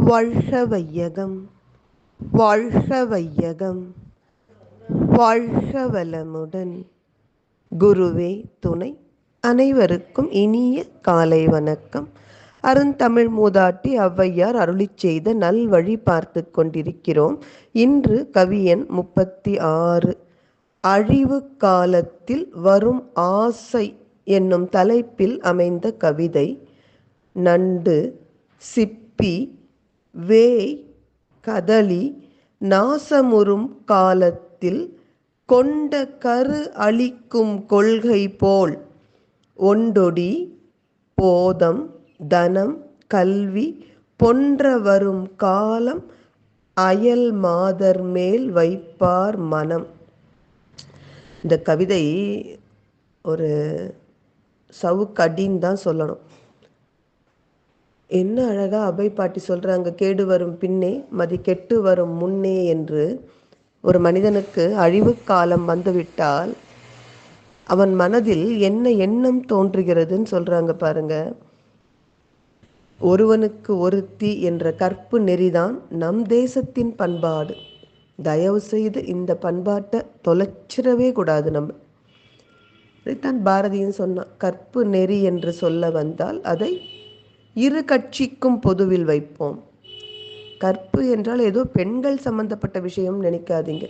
வாழ்க வையகம், வாழ்க வையகம், வாழ்க வளமுடன். குருவே துணை. அனைவருக்கும் இனிய காலை வணக்கம். அருந்தமிழ் மூதாட்டி ஔவையார் அருளிச் செய்த நல்வழி பார்த்து கொண்டிருக்கிறோம். இன்று கவியன் 36 அழிவு காலத்தில் வரும் ஆசை என்னும் தலைப்பில் அமைந்த கவிதை. நண்டு, சிப்பி, வேய், கதலி நாசமுறும் காலத்தில் கொண்ட கரு அளிக்கும் கொள்கை போல் ஒண்டொடி போதம் தனம் கல்வி பொன்ற வரும் காலம் அயல் மாதர் மேல் வைப்பார் மனம். இந்த கவிதை ஒரு சவுக்கடின்னு தான் சொல்லணும். என்ன அழகா அபை பாட்டி சொல்றாங்க, கேடு வரும் பின்னே மதி கெட்டு வரும் முன்னே என்று. ஒரு மனிதனுக்கு அழிவு காலம் வந்துவிட்டால் அவன் மனதில் என்ன எண்ணம் தோன்றுகிறதுன்னு சொல்றாங்க பாருங்க. ஒருவனுக்கு ஒருத்தி என்ற கற்பு நெறிதான் நம் தேசத்தின் பண்பாடு. தயவு செய்து இந்த பண்பாட்டை தொலைச்சிடவே கூடாது. நம்ம இதைத்தான் பாரதியும் சொன்னான், கற்பு நெறி என்று சொல்ல வந்தால் அதை இரு கட்சிக்கும் பொதுவில் வைப்போம். கற்பு என்றால் ஏதோ பெண்கள் சம்பந்தப்பட்ட விஷயம் நினைக்காதீங்க.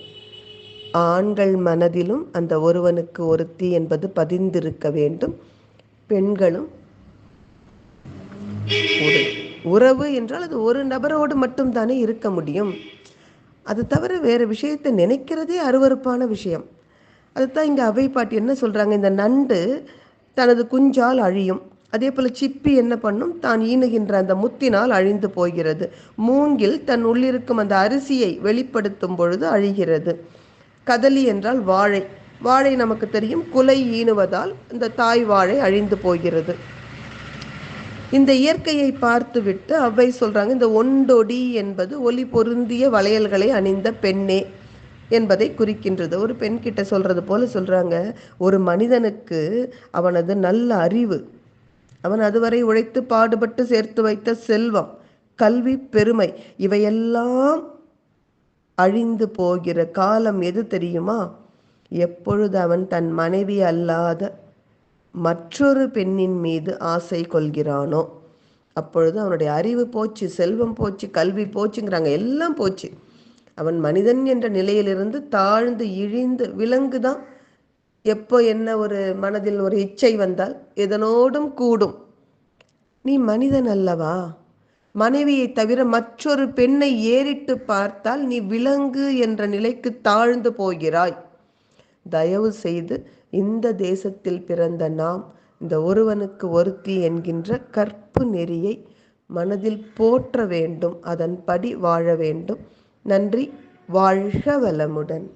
ஆண்கள் மனதிலும் அந்த ஒருவனுக்கு ஒருத்தி என்பது பதிந்திருக்க வேண்டும். பெண்களும் உறவு என்றால் அது ஒரு நபரோடு மட்டும் தானே இருக்க முடியும். அது தவிர வேறு விஷயத்தை நினைக்கிறதே அருவருப்பான விஷயம். அதுதான் இங்கே அவை பாட்டி என்ன சொல்கிறாங்க, இந்த நண்டு தனது குஞ்சால் அழியும், அதே போல் சிப்பி என்ன பண்ணும், தான் ஈனுகின்ற அந்த முத்தினால் அழிந்து போகிறது. மூங்கில் தன் உள்ளிருக்கும் அந்த அரிசியை வெளிப்படுத்தும் பொழுது அழிகிறது. கதலி என்றால் வாழை. வாழை நமக்கு தெரியும், குலை ஈனுவதால் இந்த தாய் வாழை அழிந்து போகிறது. இந்த இயற்கையை பார்த்துவிட்டு அவை சொல்கிறாங்க, இந்த ஒண்டொடி என்பது ஒளி பொருந்திய வளையல்களை அணிந்த பெண்ணே என்பதை குறிக்கின்றது. ஒரு பெண் கிட்ட சொல்கிறது போல சொல்கிறாங்க, ஒரு மனிதனுக்கு அவனது நல்ல அறிவு, அவன் அதுவரை உழைத்து பாடுபட்டு சேர்த்து வைத்த செல்வம், கல்வி, பெருமை இவையெல்லாம் அழிந்து போகிற காலம் எது தெரியுமா? எப்பொழுது அவன் தன் மனைவி அல்லாத மற்றொரு பெண்ணின் மீது ஆசை கொள்கிறானோ அப்பொழுது அவனுடைய அறிவு போச்சு, செல்வம் போச்சு, கல்வி போச்சுங்கிறாங்க, எல்லாம் போச்சு. அவன் மனிதன் என்ற நிலையிலிருந்து தாழ்ந்து இழிந்து விலங்குதான். எப்போ என்ன ஒரு மனதில் ஒரு இச்சை வந்தால் எதனோடும் கூடும். நீ மனிதன் அல்லவா? மனைவியை தவிர மற்றொரு பெண்ணை ஏறிட்டு பார்த்தால் நீ விலங்கு என்ற நிலைக்கு தாழ்ந்து போகிறாய். தயவு செய்து இந்த தேசத்தில் பிறந்த நாம் இந்த ஒருவனுக்கு ஒருத்தி என்கின்ற கற்பு நெறியை மனதில் போற்ற வேண்டும், அதன்படி வாழ வேண்டும். நன்றி. வாழ்க வளமுடன்.